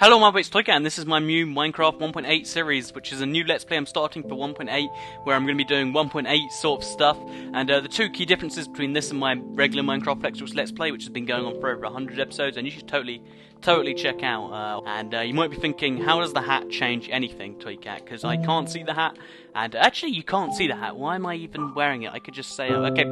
Hello, my it's Toycat, and this is my new Minecraft 1.8 series, which is a new Let's Play I'm starting for 1.8, where I'm going to be doing 1.8 sort of stuff. And the two key differences between this and my regular Minecraft Extras Let's Play, which has been going on for over 100 episodes, and you should totally check out. You might be thinking, how does the hat change anything, Toycat? Because I can't see the hat, and actually you can't see the hat. Why am I even wearing it? I could just say, okay,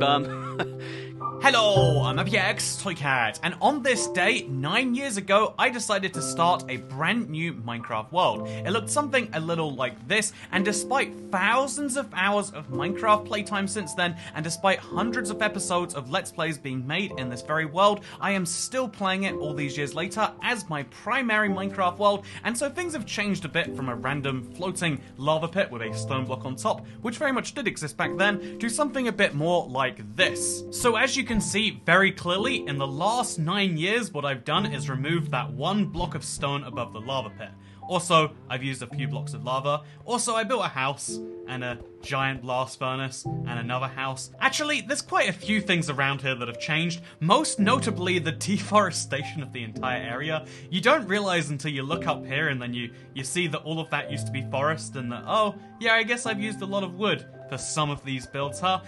Hello, I'm FPX Toycat, and on this day, 9 years ago, I decided to start a brand new Minecraft world. It looked something a little like this, and despite thousands of hours of Minecraft playtime since then, and despite hundreds of episodes of Let's Plays being made in this very world, I am still playing it all these years later as my primary Minecraft world, and so things have changed a bit from a random floating lava pit with a stone block on top, which very much did exist back then, to something a bit more like this. So as you can see very clearly, in the last 9 years, what I've done is removed that one block of stone above the lava pit. Also, I've used a few blocks of lava. Also, I built a house, and a giant blast furnace, and another house. Actually, there's quite a few things around here that have changed, most notably the deforestation of the entire area. You don't realize until you look up here and then you see that all of that used to be forest, and that, oh, yeah, I guess I've used a lot of wood for some of these builds, huh?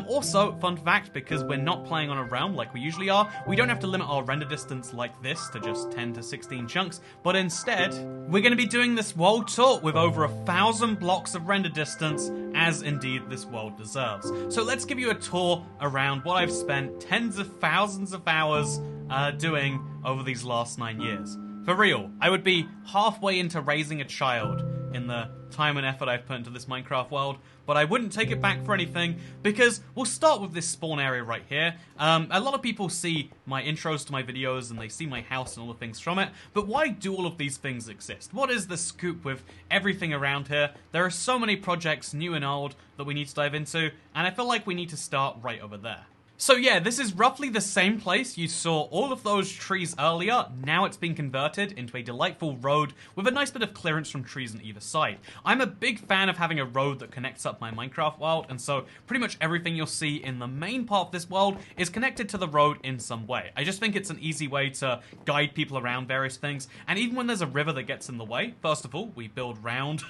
Also, fun fact, because we're not playing on a realm like we usually are, we don't have to limit our render distance like this to just 10 to 16 chunks, but instead, we're going to be doing this world tour with over 1,000 blocks of render distance, as indeed this world deserves. So let's give you a tour around what I've spent tens of thousands of hours doing over these last 9 years. For real, I would be halfway into raising a child in the time and effort I've put into this Minecraft world, but I wouldn't take it back for anything, because we'll start with this spawn area right here. A lot of people see my intros to my videos and they see my house and all the things from it, but why do all of these things exist? What is the scoop with everything around here? There are so many projects, new and old, that we need to dive into, and I feel like we need to start right over there. So yeah, this is roughly the same place you saw all of those trees earlier. Now it's been converted into a delightful road with a nice bit of clearance from trees on either side. I'm a big fan of having a road that connects up my Minecraft world, and so pretty much everything you'll see in the main part of this world is connected to the road in some way. I just think it's an easy way to guide people around various things, and even when there's a river that gets in the way, first of all, we build round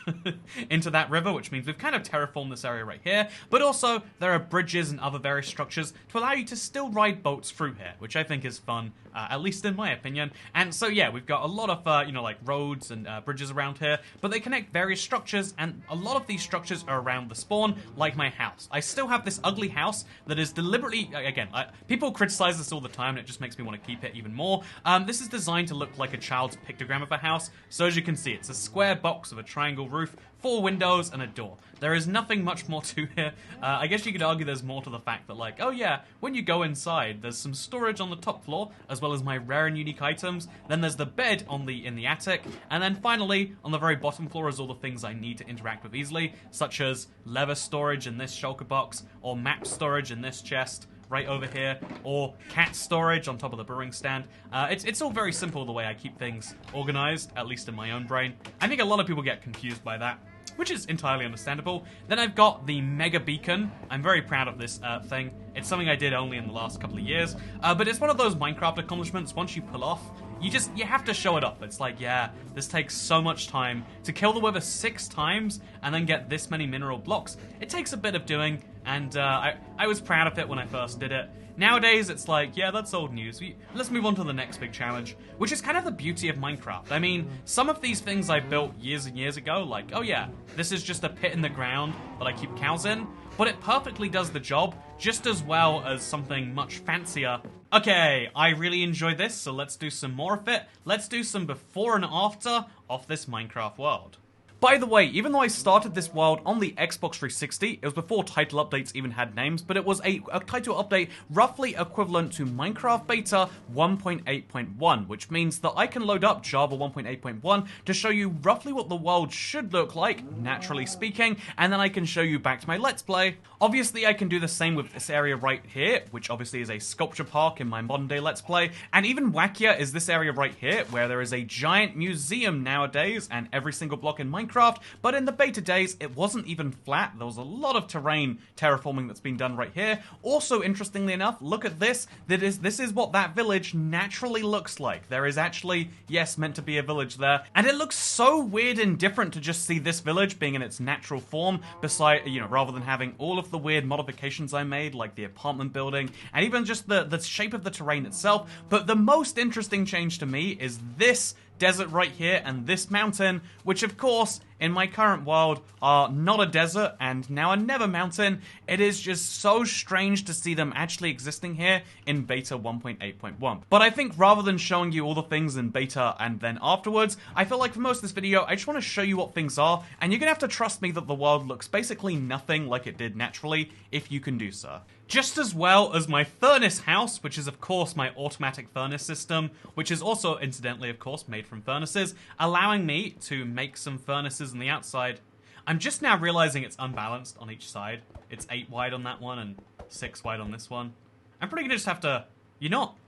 into that river, which means we've kind of terraformed this area right here, but also there are bridges and other various structures to allow you to still ride boats through here, which I think is fun, at least in my opinion. And so yeah, we've got a lot of, like roads and bridges around here, but they connect various structures, and a lot of these structures are around the spawn, like my house. I still have this ugly house that is deliberately, again, people criticize this all the time, and it just makes me want to keep it even more. This is designed to look like a child's pictogram of a house, so as you can see, it's a square box with a triangle roof, 4 windows, and a door. There is nothing much more to here. I guess you could argue there's more to the fact that, like, oh yeah, when you go inside, there's some storage on the top floor, as well as my rare and unique items. Then there's the bed in the attic, and then finally, on the very bottom floor is all the things I need to interact with easily, such as leather storage in this shulker box, or map storage in this chest right over here, or cat storage on top of the brewing stand. It's all very simple the way I keep things organized, at least in my own brain. I think a lot of people get confused by that, which is entirely understandable. Then I've got the Mega Beacon. I'm very proud of this thing. It's something I did only in the last couple of years, but it's one of those Minecraft accomplishments once you pull off, you have to show it off. It's like, yeah, this takes so much time. To kill the wither 6 times and then get this many mineral blocks, it takes a bit of doing, and I was proud of it when I first did it. Nowadays, it's like, yeah, that's old news. Let's move on to the next big challenge, which is kind of the beauty of Minecraft. I mean, some of these things I built years and years ago, like, oh yeah, this is just a pit in the ground that I keep cows in, but it perfectly does the job just as well as something much fancier. Okay, I really enjoy this, so let's do some more of it. Let's do some before and after of this Minecraft world. By the way, even though I started this world on the Xbox 360, it was before title updates even had names, but it was a title update roughly equivalent to Minecraft Beta 1.8.1, which means that I can load up Java 1.8.1 to show you roughly what the world should look like, naturally speaking, and then I can show you back to my Let's Play. Obviously, I can do the same with this area right here, which obviously is a sculpture park in my modern day Let's Play, and even wackier is this area right here, where there is a giant museum nowadays, and every single block in Minecraft Minecraft, but in the beta days, it wasn't even flat. There was a lot of terrain terraforming that's been done right here. Also, interestingly enough, look at this. This is what that village naturally looks like. There is actually, yes, meant to be a village there, and it looks so weird and different to just see this village being in its natural form, beside, rather than having all of the weird modifications I made, like the apartment building, and even just the shape of the terrain itself. But the most interesting change to me is this desert right here and this mountain, which of course in my current world are not a desert and now a never mountain. It is just so strange to see them actually existing here in beta 1.8.1. But I think rather than showing you all the things in beta and then afterwards, I feel like for most of this video I just want to show you what things are, and you're gonna have to trust me that the world looks basically nothing like it did naturally if you can do so. Just as well as my furnace house, which is of course my automatic furnace system, which is also incidentally of course made from furnaces, allowing me to make some furnaces on the outside. I'm just now realizing it's unbalanced on each side. It's 8 wide on that one and 6 wide on this one. I'm probably gonna just have to,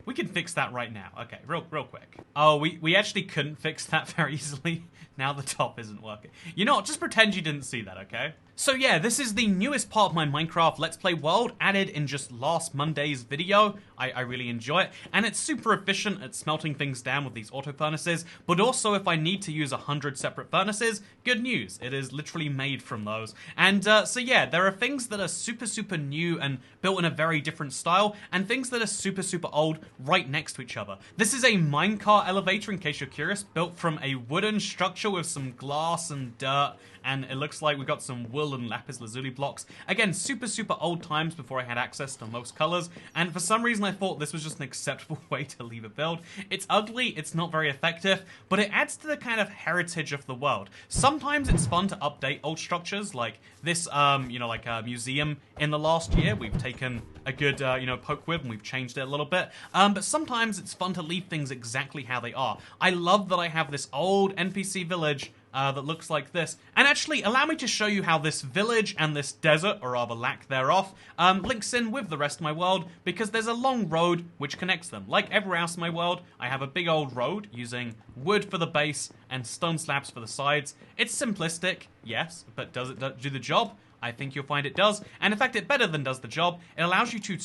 we can fix that right now. Okay, real quick. Oh, we actually couldn't fix that very easily. Now the top isn't working. Just pretend you didn't see that, okay? So yeah, this is the newest part of my Minecraft Let's Play world, added in just last Monday's video. I really enjoy it, and it's super efficient at smelting things down with these auto furnaces, but also if I need to use 100 separate furnaces, good news, it is literally made from those. And so yeah, there are things that are super new and built in a very different style, and things that are super old right next to each other. This is a minecart elevator, in case you're curious, built from a wooden structure with some glass and dirt, and it looks like we got some wool and lapis lazuli blocks. Again, super old times before I had access to most colors, and for some reason I thought this was just an acceptable way to leave a build. It's ugly, it's not very effective, but it adds to the kind of heritage of the world. Sometimes it's fun to update old structures, like this, like a museum in the last year. We've taken a good, poke with and we've changed it a little bit. But sometimes it's fun to leave things exactly how they are. I love that I have this old NPC village that looks like this. And actually, allow me to show you how this village and this desert, or rather lack thereof, links in with the rest of my world, because there's a long road which connects them. Like everywhere else in my world, I have a big old road using wood for the base and stone slabs for the sides. It's simplistic, yes, but does it do the job? I think you'll find it does, and in fact it better than does the job. It allows you to,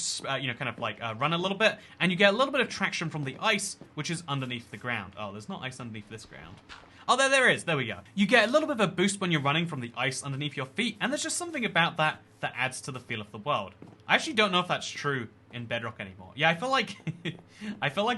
run a little bit, and you get a little bit of traction from the ice, which is underneath the ground. Oh, there's not ice underneath this ground. Oh, there is. There we go. You get a little bit of a boost when you're running from the ice underneath your feet, and there's just something about that that adds to the feel of the world. I actually don't know if that's true in Bedrock anymore. Yeah, I feel like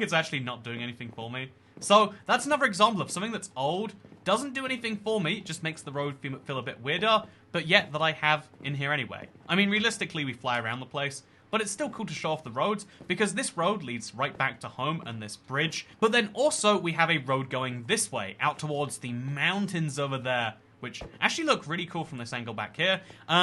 it's actually not doing anything for me. So that's another example of something that's old, doesn't do anything for me, just makes the road feel a bit weirder, but yet that I have in here anyway. I mean, realistically, we fly around the place, but it's still cool to show off the roads, because this road leads right back to home and this bridge. But then also we have a road going this way, out towards the mountains over there, which actually look really cool from this angle back here.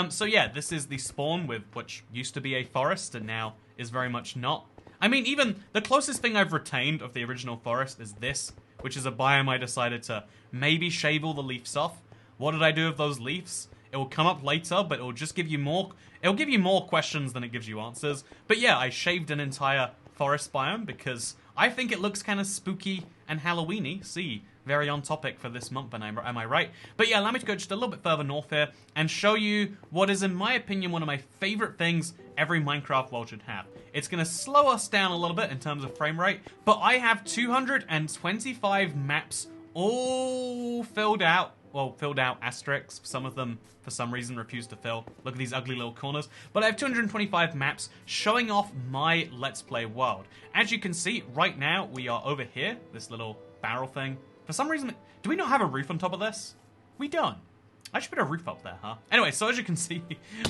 So yeah, this is the spawn with which used to be a forest and now is very much not. I mean, even the closest thing I've retained of the original forest is this, which is a biome I decided to maybe shave all the leaves off. What did I do with those leaves? It will come up later, but it will just give you more. It'll give you more questions than it gives you answers. But yeah, I shaved an entire forest biome because I think it looks kind of spooky and Halloweeny. See, very on topic for this month, am I right? But yeah, allow me to go just a little bit further north here and show you what is, in my opinion, one of my favorite things every Minecraft world should have. It's going to slow us down a little bit in terms of frame rate, but I have 225 maps all filled out. Well, filled out asterisks. Some of them, for some reason, refuse to fill. Look at these ugly little corners. But I have 225 maps showing off my Let's Play world. As you can see, right now, we are over here, this little barrel thing. For some reason, do we not have a roof on top of this? We don't. I should put a roof up there, huh? Anyway, so as you can see,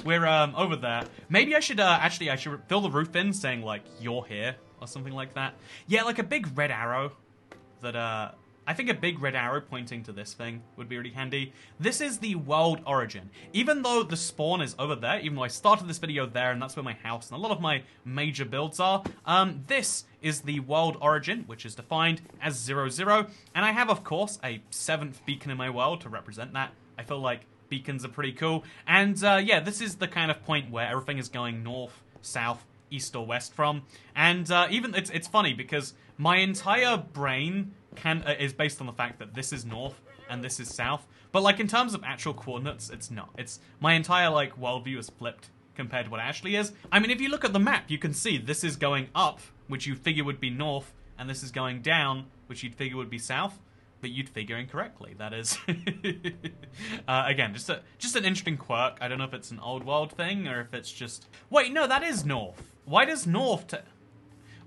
we're over there. Maybe I should, I should fill the roof in saying, like, you're here, or something like that. Yeah, like a big red arrow that, I think a big red arrow pointing to this thing would be really handy. This is the world origin. Even though the spawn is over there, even though I started this video there and that's where my house and a lot of my major builds are, this is the world origin, which is defined as 00. And I have, of course, a 7th beacon in my world to represent that. I feel like beacons are pretty cool. And yeah, this is the kind of point where everything is going north, south, east or west from. And even it's funny because my entire brain is based on the fact that this is north and this is south. But like in terms of actual coordinates, it's not. It's my entire like worldview is flipped compared to what it actually is. I mean, if you look at the map, you can see this is going up, which you'd figure would be north, and this is going down, which you'd figure would be south. But you'd figure incorrectly. That is, again, just an interesting quirk. I don't know if it's an old world thing or if it's just. Wait, no, that is north. Why does north?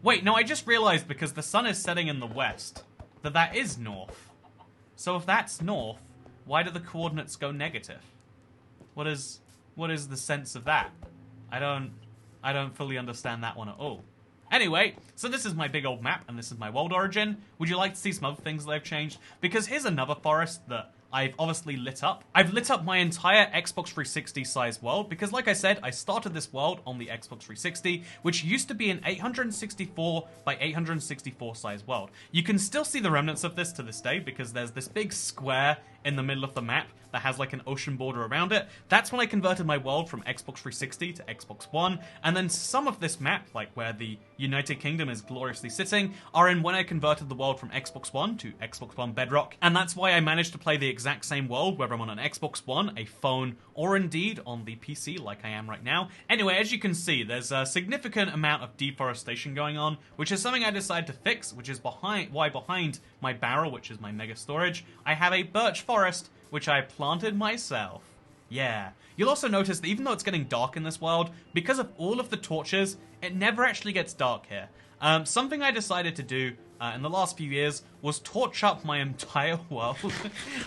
Wait, no, I just realized because the sun is setting in the west that is north. So if that's north, why do the coordinates go negative? What is the sense of that? I don't fully understand that one at all. Anyway, so this is my big old map, and this is my world origin. Would you like to see some other things that I've changed? Because here's another forest that I've obviously lit up. I've lit up my entire Xbox 360 size world, because like I said, I started this world on the Xbox 360, which used to be an 864 by 864 size world. You can still see the remnants of this to this day, because there's this big square in the middle of the map that has like an ocean border around it. That's when I converted my world from Xbox 360 to Xbox One, and then some of this map, like where the United Kingdom is gloriously sitting, are in when I converted the world from Xbox One to Xbox One Bedrock, and that's why I managed to play the exact same world whether I'm on an Xbox One, a phone, or indeed on the PC like I am right now. Anyway, as you can see, there's a significant amount of deforestation going on, which is something I decided to fix, which is why behind my barrel, which is my mega storage, I have a birch forest, which I planted myself. Yeah. You'll also notice that even though it's getting dark in this world, because of all of the torches, it never actually gets dark here. Something I decided to do in the last few years was torch up my entire world.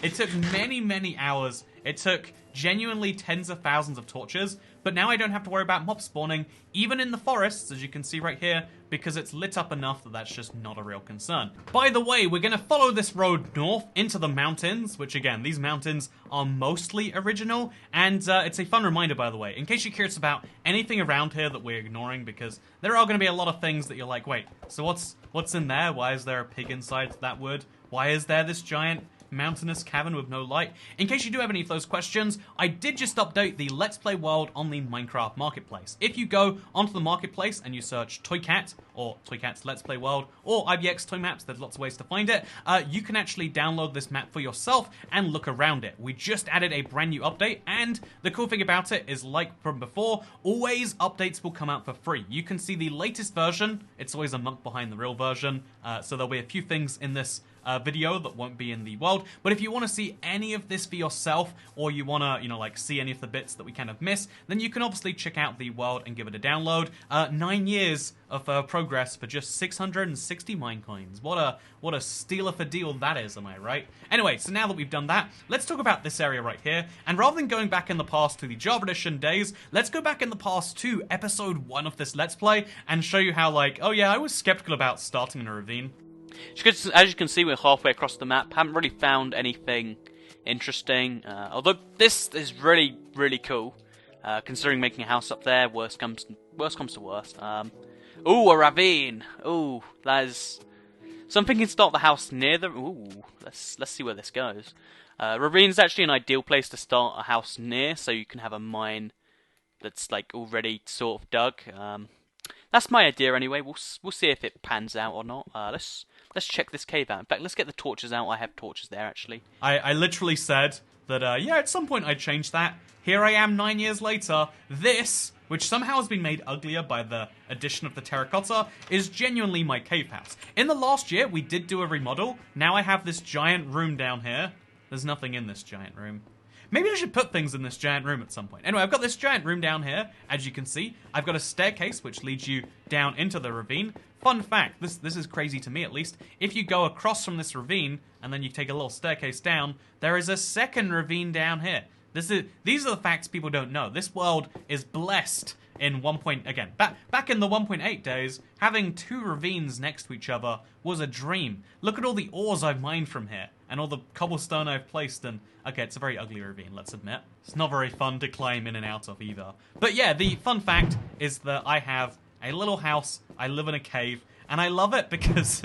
It took many, many hours. It took genuinely tens of thousands of torches, but now I don't have to worry about mob spawning, even in the forests, as you can see right here, because it's lit up enough that that's just not a real concern. By the way, we're going to follow this road north into the mountains, which again, these mountains are mostly original, and it's a fun reminder, by the way, in case you're curious about anything around here that we're ignoring, because there are going to be a lot of things that you're like, wait, so what's in there? Why is there a pig inside that wood? Why is there this giant mountainous cavern with no light? In case you do have any of those questions, I did just update the Let's Play world on the Minecraft Marketplace. If you go onto the Marketplace and you search Toycat, or Toycat's Let's Play World, or IBX Toy Maps, there's lots of ways to find it, you can actually download this map for yourself and look around it. We just added a brand new update, and the cool thing about it is, like from before, always updates will come out for free. You can see the latest version. It's always a month behind the real version, so there'll be a few things in this video that won't be in the world. But if you want to see any of this for yourself, or you want to, like see any of the bits that we kind of miss, then you can obviously check out the world and give it a download. 9 years of progress for just 660 minecoins. What a steal of a deal that is, am I right? Anyway, so now that we've done that, let's talk about this area right here. And rather than going back in the past to the Java Edition days, let's go back in the past to episode 1 of this Let's Play and show you how, like, oh yeah, I was skeptical about starting in a ravine. As you can see, we're halfway across the map. Haven't really found anything interesting. Although this is really, really cool. Considering making a house up there, worst comes to worst. Ooh, a ravine. Ooh, that is something. Can start the house near the. Ooh, let's see where this goes. Ravine is actually an ideal place to start a house near, so you can have a mine that's like already sort of dug. That's my idea anyway. We'll see if it pans out or not. Let's check this cave out. In fact, let's get the torches out. I have torches there, actually. I literally said that, yeah, at some point I'd change that. Here I am 9 years later. This, which somehow has been made uglier by the addition of the terracotta, is genuinely my cave house. In the last year, we did do a remodel. Now I have this giant room down here. There's nothing in this giant room. Maybe I should put things in this giant room at some point. Anyway, I've got this giant room down here, as you can see. I've got a staircase which leads you down into the ravine. Fun fact, this is crazy to me at least. If you go across from this ravine, and then you take a little staircase down, there is a second ravine down here. These are the facts people don't know. This world is blessed in back in the 1.8 days, having 2 ravines next to each other was a dream. Look at all the ores I've mined from here, and all the cobblestone I've placed, and okay, it's a very ugly ravine, let's admit. It's not very fun to climb in and out of either. But yeah, the fun fact is that I have a little house, I live in a cave, and I love it because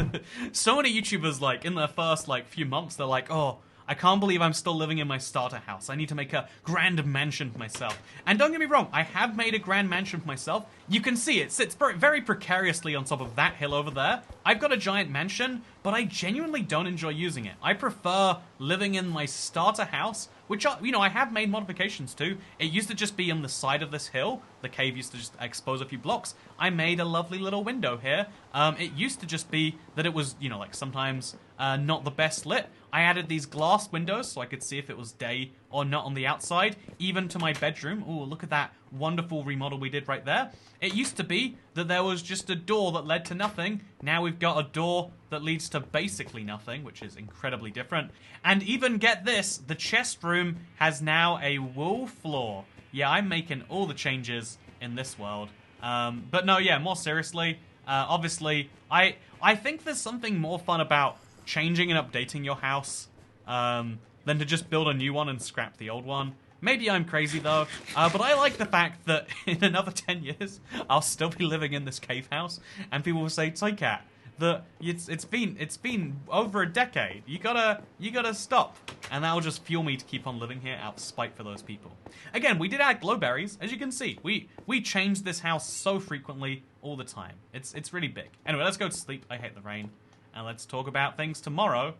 so many YouTubers, like, in their first, like, few months, they're like, oh, I can't believe I'm still living in my starter house. I need to make a grand mansion for myself. And don't get me wrong, I have made a grand mansion for myself. You can see it sits very precariously on top of that hill over there. I've got a giant mansion, but I genuinely don't enjoy using it. I prefer living in my starter house, which, I have made modifications to. It used to just be on the side of this hill. The cave used to just expose a few blocks. I made a lovely little window here. It used to just be that it was, like sometimes not the best lit. I added these glass windows so I could see if it was day or not on the outside, even to my bedroom. Ooh, look at that wonderful remodel we did right there. It used to be that there was just a door that led to nothing. Now we've got a door that leads to basically nothing, which is incredibly different. And even, get this, the chest room has now a wool floor. Yeah, I'm making all the changes in this world. But no, yeah, more seriously, obviously, I think there's something more fun about changing and updating your house than to just build a new one and scrap the old one. Maybe I'm crazy though, but I like the fact that in another 10 years, I'll still be living in this cave house, and people will say, Toycat, that it's been over a decade. You gotta stop, and that'll just fuel me to keep on living here out of spite for those people. Again, we did add glowberries, as you can see. We change this house so frequently all the time. It's really big. Anyway, let's go to sleep. I hate the rain, and let's talk about things tomorrow.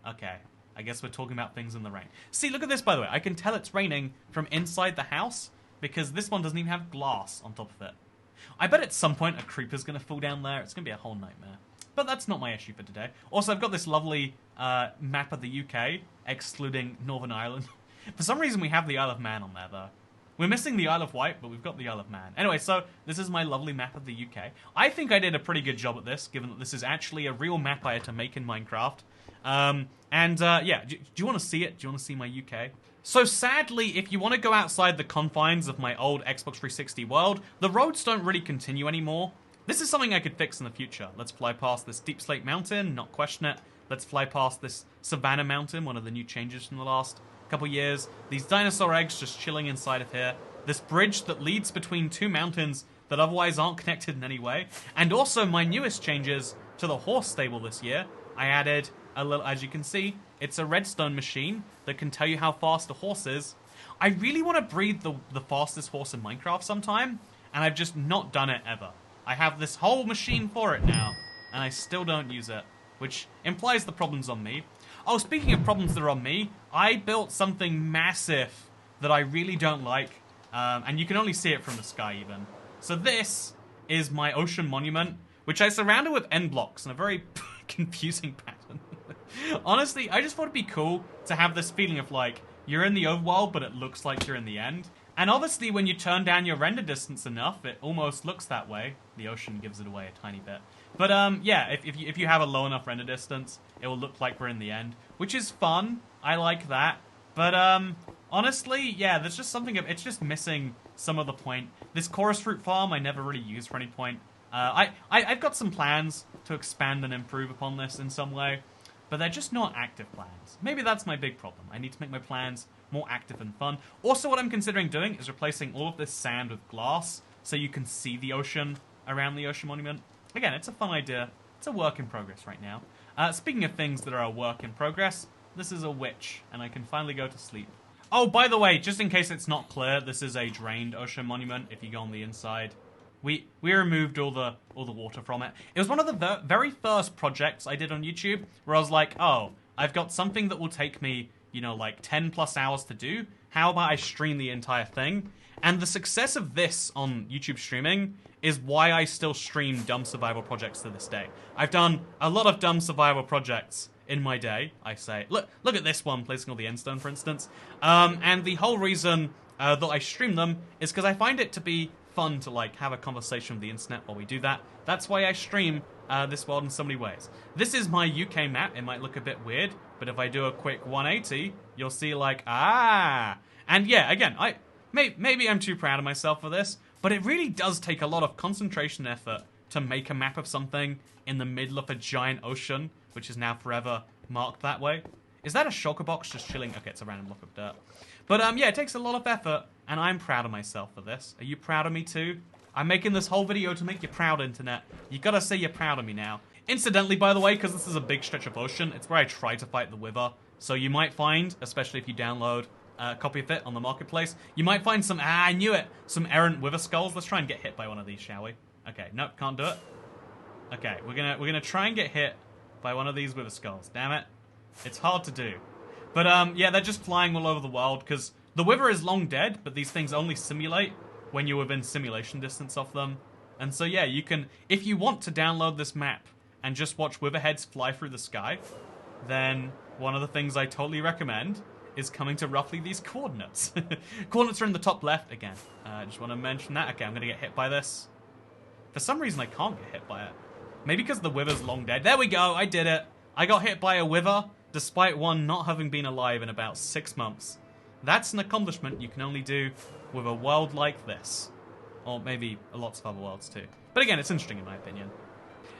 Okay. I guess we're talking about things in the rain. See, look at this, by the way. I can tell it's raining from inside the house because this one doesn't even have glass on top of it. I bet at some point a creeper's going to fall down there. It's going to be a whole nightmare. But that's not my issue for today. Also, I've got this lovely map of the UK, excluding Northern Ireland. For some reason, we have the Isle of Man on there, though. We're missing the Isle of Wight, but we've got the Isle of Man. Anyway, so this is my lovely map of the UK. I think I did a pretty good job at this, given that this is actually a real map I had to make in Minecraft. Yeah, do you want to see it? Do you want to see my UK? So sadly, if you want to go outside the confines of my old Xbox 360 world, the roads don't really continue anymore. This is something I could fix in the future. Let's fly past this Deep Slate Mountain, not question it. Let's fly past this Savannah Mountain, one of the new changes from the last couple years. These dinosaur eggs just chilling inside of here. This bridge that leads between two mountains that otherwise aren't connected in any way. And also my newest changes to the horse stable this year. I added a little, as you can see, it's a redstone machine that can tell you how fast a horse is. I really want to breed the fastest horse in Minecraft sometime, and I've just not done it ever. I have this whole machine for it now, and I still don't use it, which implies the problem's on me. Oh, speaking of problems that are on me, I built something massive that I really don't like, and you can only see it from the sky even. So this is my ocean monument, which I surrounded with end blocks in a very confusing pattern. Honestly, I just thought it'd be cool to have this feeling of like, you're in the overworld, but it looks like you're in the end. And obviously when you turn down your render distance enough, it almost looks that way. The ocean gives it away a tiny bit. But yeah, if you have a low enough render distance, it will look like we're in the end, which is fun. I like that. But honestly, yeah, there's just something, it's just missing some of the point. This chorus fruit farm I never really used for any point. I've got some plans to expand and improve upon this in some way, but they're just not active plans. Maybe that's my big problem. I need to make my plans more active and fun. Also, what I'm considering doing is replacing all of this sand with glass so you can see the ocean around the ocean monument. Again, it's a fun idea. It's a work in progress right now. Speaking of things that are a work in progress, this is a witch, and I can finally go to sleep. Oh, by the way, just in case it's not clear, this is a drained ocean monument. If you go on the inside, we removed all the water from it. It was one of the very first projects I did on YouTube where I was like, oh, I've got something that will take me, like 10 plus hours to do. How about I stream the entire thing? And the success of this on YouTube streaming is why I still stream dumb survival projects to this day. I've done a lot of dumb survival projects in my day. I say, look at this one, placing all the endstone, for instance. And the whole reason that I stream them is because I find it to be fun to like have a conversation with the internet while we do that. That's why I stream this world in so many ways. This is my UK map. It might look a bit weird, but if I do a quick 180, you'll see like, ah. And yeah, again, maybe I'm too proud of myself for this, but it really does take a lot of concentration and effort to make a map of something in the middle of a giant ocean, which is now forever marked that way. Is that a shulker box just chilling? Okay, it's a random block of dirt. But yeah, it takes a lot of effort, and I'm proud of myself for this. Are you proud of me too? I'm making this whole video to make you proud, internet. You gotta say you're proud of me now. Incidentally, by the way, because this is a big stretch of ocean, it's where I tried to fight the wither So you might find, especially if you download a copy of it on the marketplace, you might find some, I knew it, some errant wither skulls. Let's try and get hit by one of these, shall we? Okay, nope, can't do it. Okay, we're gonna try and get hit by one of these wither skulls. Damn it. It's hard to do. But yeah, they're just flying all over the world because the wither is long dead, but these things only simulate when you're within simulation distance of them. And so yeah, you can, if you want to download this map and just watch witherheads fly through the sky, then one of the things I totally recommend is coming to roughly these coordinates. Coordinates are in the top left again. I just want to mention that. Okay, I'm going to get hit by this. For some reason, I can't get hit by it. Maybe because the wither's long dead. There we go, I did it. I got hit by a wither, despite one not having been alive in about 6 months. That's an accomplishment you can only do with a world like this. Or maybe lots of other worlds too. But again, it's interesting in my opinion.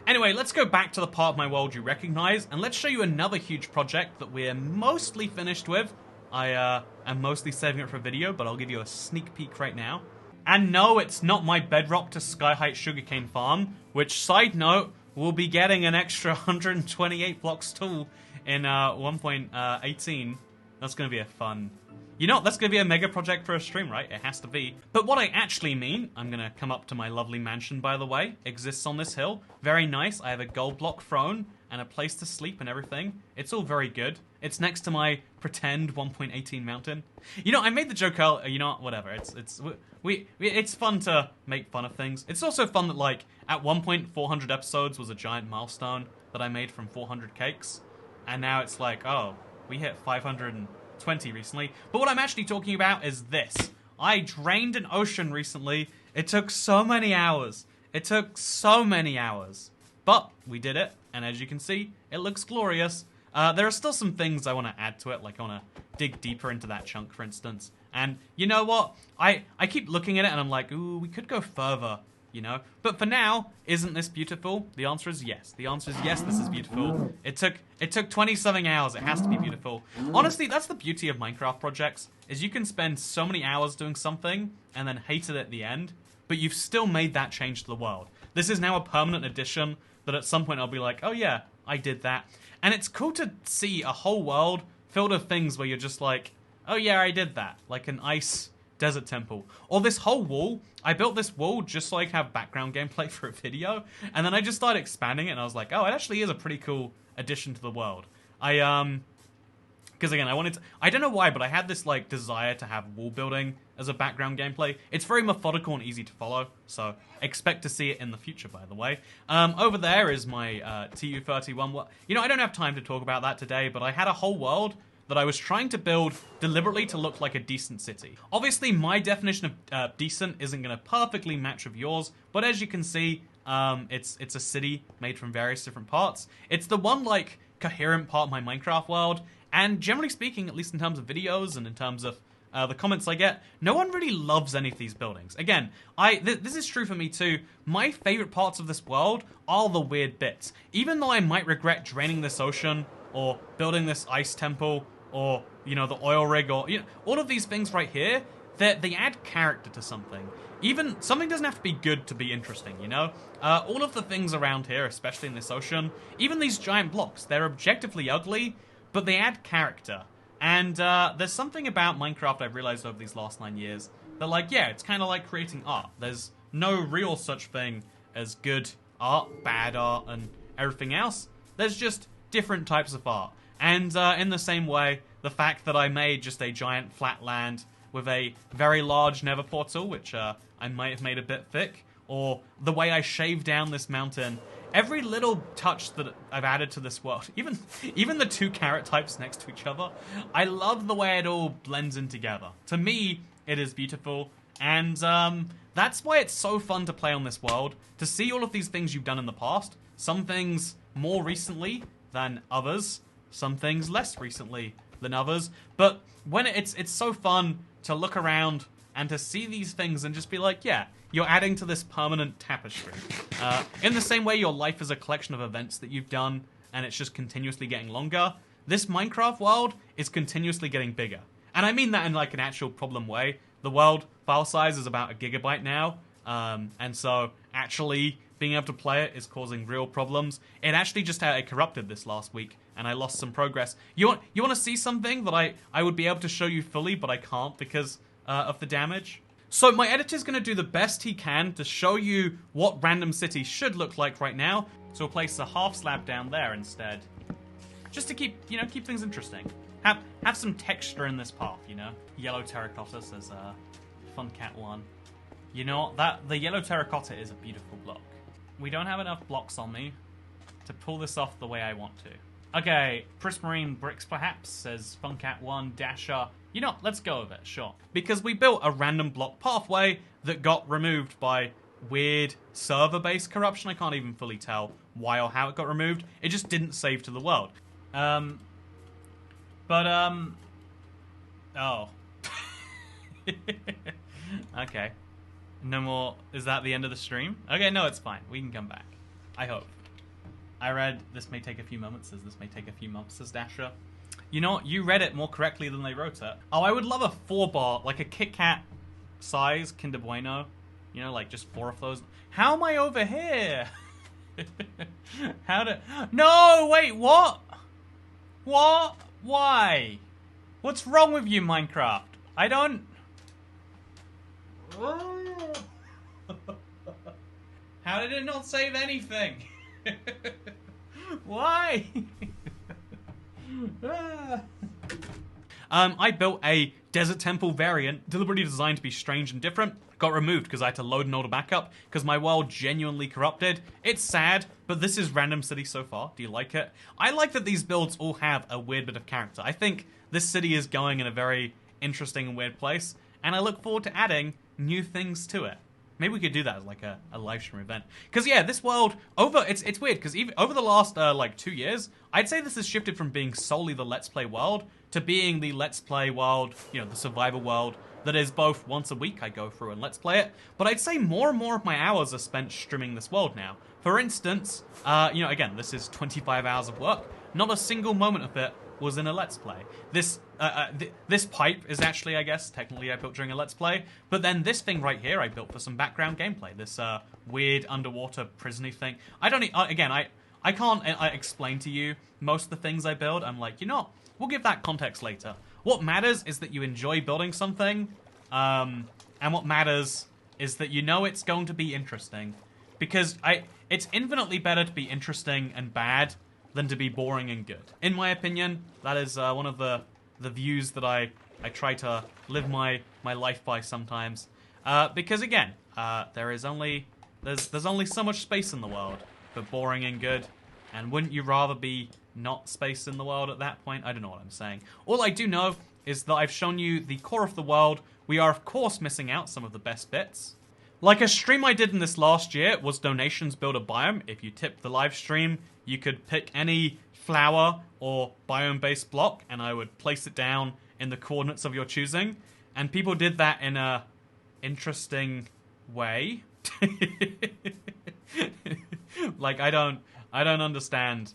Anyway, let's go back to the part of my world you recognize, and let's show you another huge project that we're mostly finished with. I am mostly saving it for a video, but I'll give you a sneak peek right now. And no, it's not my bedrock to sky height sugarcane farm, which, side note, will be getting an extra 128 blocks tall in 1.18. That's going to be a fun... You know, that's going to be a mega project for a stream, right? It has to be. But what I actually mean, I'm going to come up to my lovely mansion, by the way. Exists on this hill. Very nice. I have a gold block throne and a place to sleep and everything. It's all very good. It's next to my pretend 1.18 mountain. You know, I made the joke earlier, you know, whatever. It's fun to make fun of things. It's also fun that, like, at one point, 400 episodes was a giant milestone that I made from 400 cakes. And now it's like, oh, we hit 520 recently. But what I'm actually talking about is this. I drained an ocean recently. It took so many hours. It took so many hours. But we did it, and as you can see, it looks glorious. There are still some things I want to add to it, like I want to dig deeper into that chunk, for instance. And you know what? I keep looking at it and I'm like, ooh, we could go further, you know? But for now, isn't this beautiful? The answer is yes. The answer is yes, this is beautiful. It took 20-something hours. It has to be beautiful. Honestly, that's the beauty of Minecraft projects, is you can spend so many hours doing something and then hate it at the end, but you've still made that change to the world. This is now a permanent addition that at some point I'll be like, oh yeah, I did that. And it's cool to see a whole world filled with things where you're just like, oh yeah, I did that. Like an ice desert temple. Or this whole wall. I built this wall just so I could have background gameplay for a video. And then I just started expanding it and I was like, oh, it actually is a pretty cool addition to the world. Because again, I don't know why, but I had this like desire to have wall building as a background gameplay. It's very methodical and easy to follow, so expect to see it in the future, by the way. Over there is my TU-31. You know, I don't have time to talk about that today, but I had a whole world that I was trying to build deliberately to look like a decent city. Obviously, my definition of decent isn't going to perfectly match with yours, but as you can see, it's a city made from various different parts. It's the one, like, coherent part of my Minecraft world, and generally speaking, at least in terms of videos and in terms of the comments I get, no one really loves any of these buildings. Again, this is true for me too. My favorite parts of this world are the weird bits. Even though I might regret draining this ocean, or building this ice temple, or, you know, the oil rig, or, you know, all of these things right here, they add character to something. Even, something doesn't have to be good to be interesting, you know? All of the things around here, especially in this ocean, even these giant blocks, they're objectively ugly, but they add character. And there's something about Minecraft I've realized over these last 9 years that, like, yeah, it's kind of like creating art. There's no real such thing as good art, bad art, and everything else. There's just different types of art. And in the same way, the fact that I made just a giant flat land with a very large nether portal, which I might have made a bit thick, or the way I shaved down this mountain, every little touch that I've added to this world, even the two carrot types next to each other, I love the way it all blends in together. To me, it is beautiful, and that's why it's so fun to play on this world, to see all of these things you've done in the past, some things more recently than others, some things less recently than others, but when it's so fun to look around and to see these things and just be like, yeah, you're adding to this permanent tapestry. In the same way your life is a collection of events that you've done and it's just continuously getting longer, this Minecraft world is continuously getting bigger. And I mean that in like an actual problem way. The world file size is about 1 GB now, and so actually being able to play it is causing real problems. It actually just corrupted this last week, and I lost some progress. You want to see something that I would be able to show you fully, but I can't because of the damage? So my editor's going to do the best he can to show you what Random City should look like right now. So we'll place a half slab down there instead. Just to keep things interesting. Have some texture in this path, you know? Yellow terracotta says, Fun Cat 1. You know what? The yellow terracotta is a beautiful block. We don't have enough blocks on me to pull this off the way I want to. Okay, Prismarine Bricks perhaps, says Funcat1 Dasher. You know, let's go with it, sure. Because we built a random block pathway that got removed by weird server-based corruption. I can't even fully tell why or how it got removed. It just didn't save to the world. Oh. Okay. No more. Is that the end of the stream? Okay, no, it's fine. We can come back. I hope. I read this may take a few moments, says this may take a few months, says Dasher. You know what? You read it more correctly than they wrote it. Oh, I would love a 4-bar, like a Kit Kat size Kinder Bueno. You know, like just 4 of those. How am I over here? No, wait, what? What? Why? What's wrong with you, Minecraft? I don't... How did it not save anything? Why? I built a Desert Temple variant, deliberately designed to be strange and different. Got removed because I had to load an older backup because my world genuinely corrupted. It's sad, but this is Random City so far. Do you like it? I like that these builds all have a weird bit of character. I think this city is going in a very interesting and weird place, and I look forward to adding new things to it. Maybe we could do that as like a live stream event. Because yeah, this world, it's weird, because even over the last like 2 years, I'd say this has shifted from being solely the Let's Play world to being the Let's Play world, you know, the survival world, that is both once a week I go through and Let's Play it, but I'd say more and more of my hours are spent streaming this world now. For instance, you know, again, this is 25 hours of work. Not a single moment of it was in a Let's Play. This pipe is actually, I guess, technically I built during a Let's Play, but then this thing right here I built for some background gameplay. This weird underwater prison-y thing. I don't, again, I can't explain to you most of the things I build. I'm like, you know, we'll give that context later. What matters is that you enjoy building something, and what matters is that you know it's going to be interesting. Because it's infinitely better to be interesting and bad than to be boring and good. In my opinion, that is one of the views that I try to live my life by sometimes. Because again, there's only so much space in the world for boring and good, and wouldn't you rather be not space in the world at that point? I don't know what I'm saying. All I do know is that I've shown you the core of the world. We are of course missing out some of the best bits. Like a stream I did in this last year was donations build a biome. If you tipped the live stream, you could pick any flower or biome-based block, and I would place it down in the coordinates of your choosing. And people did that in a interesting way. Like I don't understand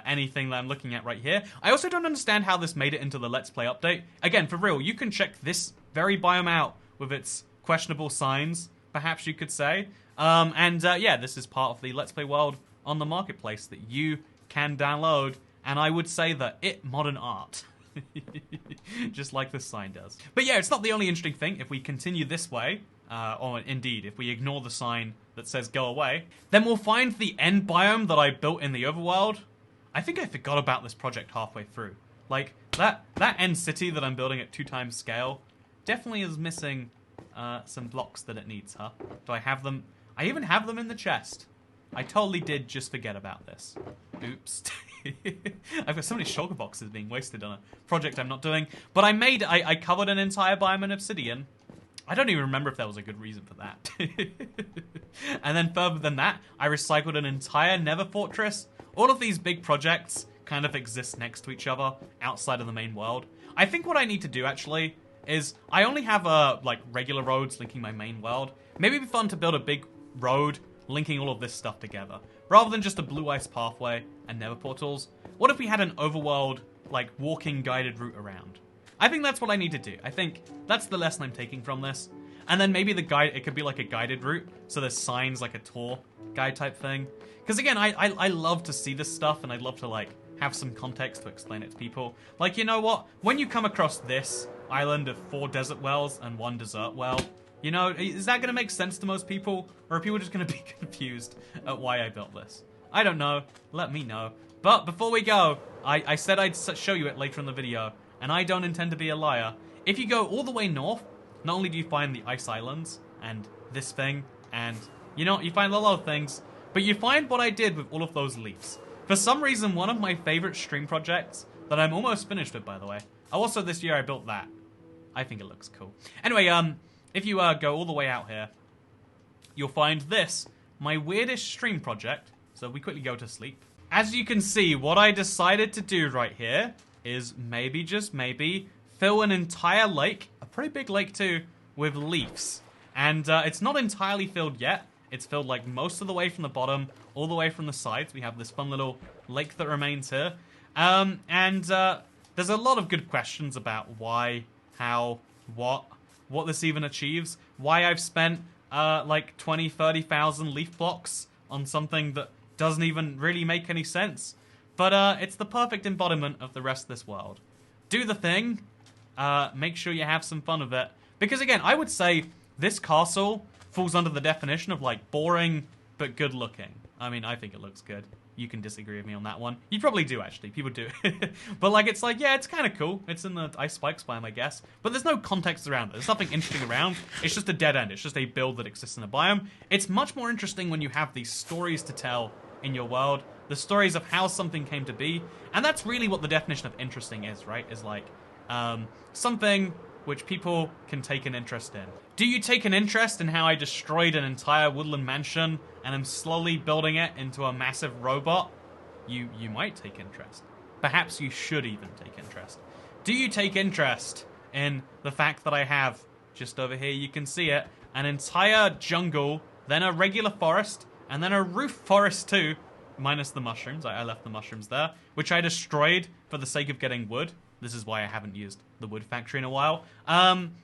anything that I'm looking at right here. I also don't understand how this made it into the Let's Play update. Again, for real, you can check this very biome out with its questionable signs, perhaps you could say. Yeah, this is part of the Let's Play world on the marketplace that you can download, and I would say that it modern art. Just like this sign does. But yeah, it's not the only interesting thing. If we continue this way, or indeed, if we ignore the sign that says go away, then we'll find the end biome that I built in the overworld. I think I forgot about this project halfway through. Like, that end city that I'm building at 2x scale definitely is missing some blocks that it needs, huh? Do I have them? I even have them in the chest. I totally did just forget about this. Oops. I've got so many shulker boxes being wasted on a project I'm not doing. But I covered an entire biome in obsidian. I don't even remember if there was a good reason for that. And then further than that, I recycled an entire nether fortress. All of these big projects kind of exist next to each other outside of the main world. I think what I need to do actually is I only have like regular roads linking my main world. Maybe it'd be fun to build a big road linking all of this stuff together, rather than just a blue ice pathway and nether portals. What if we had an overworld, like, walking guided route around? I think that's what I need to do. I think that's the lesson I'm taking from this. And then maybe the guide, it could be like a guided route. So there's signs, like a tour guide type thing. Because again, I love to see this stuff, and I'd love to like have some context to explain it to people. Like, you know what? When you come across this island of 4 desert wells and 1 desert well, you know, is that going to make sense to most people? Or are people just going to be confused at why I built this? I don't know. Let me know. But before we go, I said I'd show you it later in the video, and I don't intend to be a liar. If you go all the way north, not only do you find the ice islands and this thing, and you know, you find a lot of things, but you find what I did with all of those leaves. For some reason, one of my favorite stream projects that I'm almost finished with, by the way. Also, this year I built that. I think it looks cool. Anyway, if you go all the way out here, you'll find this, my weirdest stream project. So we quickly go to sleep. As you can see, what I decided to do right here is maybe, just maybe, fill an entire lake, a pretty big lake too, with leaves. And it's not entirely filled yet. It's filled like most of the way from the bottom, all the way from the sides. We have this fun little lake that remains here. There's a lot of good questions about why, how, what this even achieves. Why I've spent like 20, 30,000 leaf blocks on something that doesn't even really make any sense. But it's the perfect embodiment of the rest of this world. Do the thing. Make sure you have some fun with it. Because again, I would say this castle falls under the definition of like boring but good looking. I mean, I think it looks good. You can disagree with me on that one. You probably do, actually. People do. But like, it's like, yeah, it's kind of cool. It's in the ice spikes biome, I guess. But there's no context around it. There's nothing interesting around. It's just a dead end. It's just a build that exists in a biome. It's much more interesting when you have these stories to tell in your world. The stories of how something came to be. And that's really what the definition of interesting is, right? Is like something which people can take an interest in. Do you take an interest in how I destroyed an entire woodland mansion and am slowly building it into a massive robot? You might take interest. Perhaps you should even take interest. Do you take interest in the fact that I have, just over here you can see it, an entire jungle, then a regular forest, and then a roof forest too, minus the mushrooms. I left the mushrooms there, which I destroyed for the sake of getting wood. This is why I haven't used the wood factory in a while.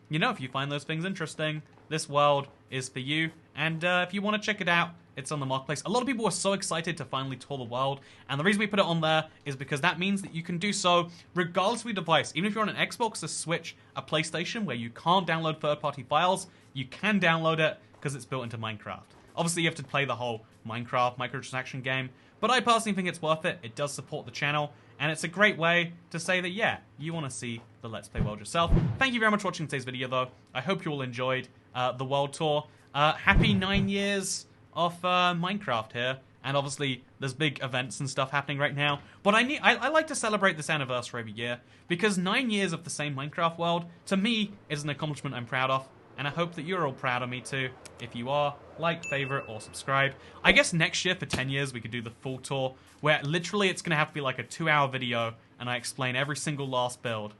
You know, if you find those things interesting, this world is for you. And if you want to check it out, it's on the marketplace. A lot of people were so excited to finally tour the world. And the reason we put it on there is because that means that you can do so regardless of your device. Even if you're on an Xbox, a Switch, a PlayStation, where you can't download third-party files, you can download it because it's built into Minecraft. Obviously, you have to play the whole Minecraft microtransaction game. But I personally think it's worth it. It does support the channel. And it's a great way to say that, yeah, you want to see the Let's Play world yourself. Thank you very much for watching today's video, though. I hope you all enjoyed the world tour. Happy 9 years of Minecraft here. And obviously, there's big events and stuff happening right now. But I like to celebrate this anniversary every year. Because 9 years of the same Minecraft world, to me, is an accomplishment I'm proud of. And I hope that you're all proud of me too. If you are, like, favorite, or subscribe. I guess next year, for 10 years, we could do the full tour, where literally it's going to have to be like a 2-hour video, and I explain every single last build.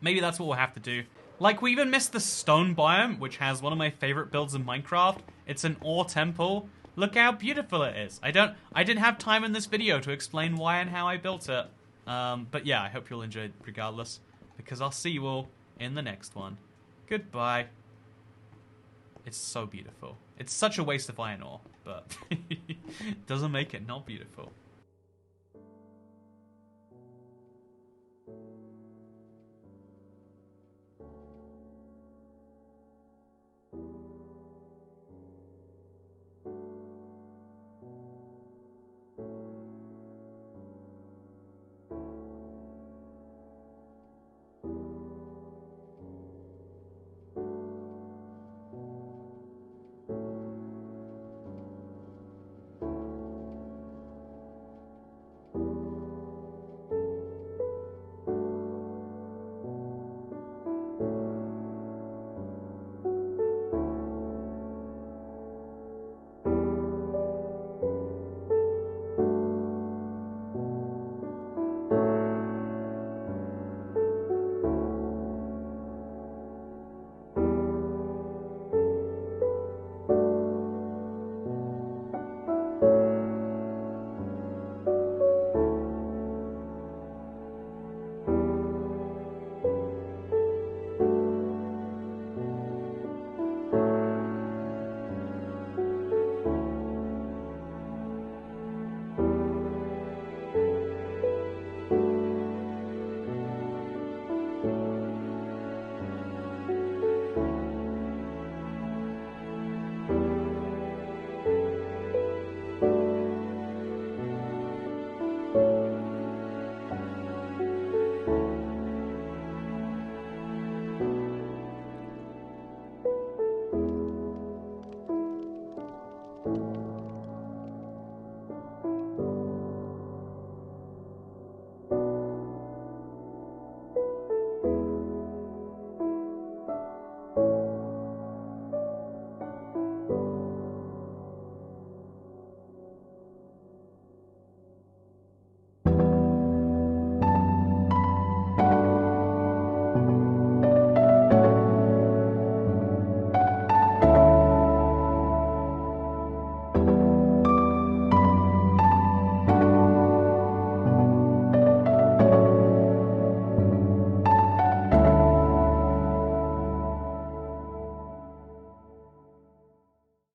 Maybe that's what we'll have to do. Like, we even missed the stone biome, which has one of my favorite builds in Minecraft. It's an ore temple. Look how beautiful it is. I didn't have time in this video to explain why and how I built it. But yeah, I hope you'll enjoy it regardless, because I'll see you all in the next one. Goodbye. It's so beautiful. It's such a waste of iron ore, but it doesn't make it not beautiful.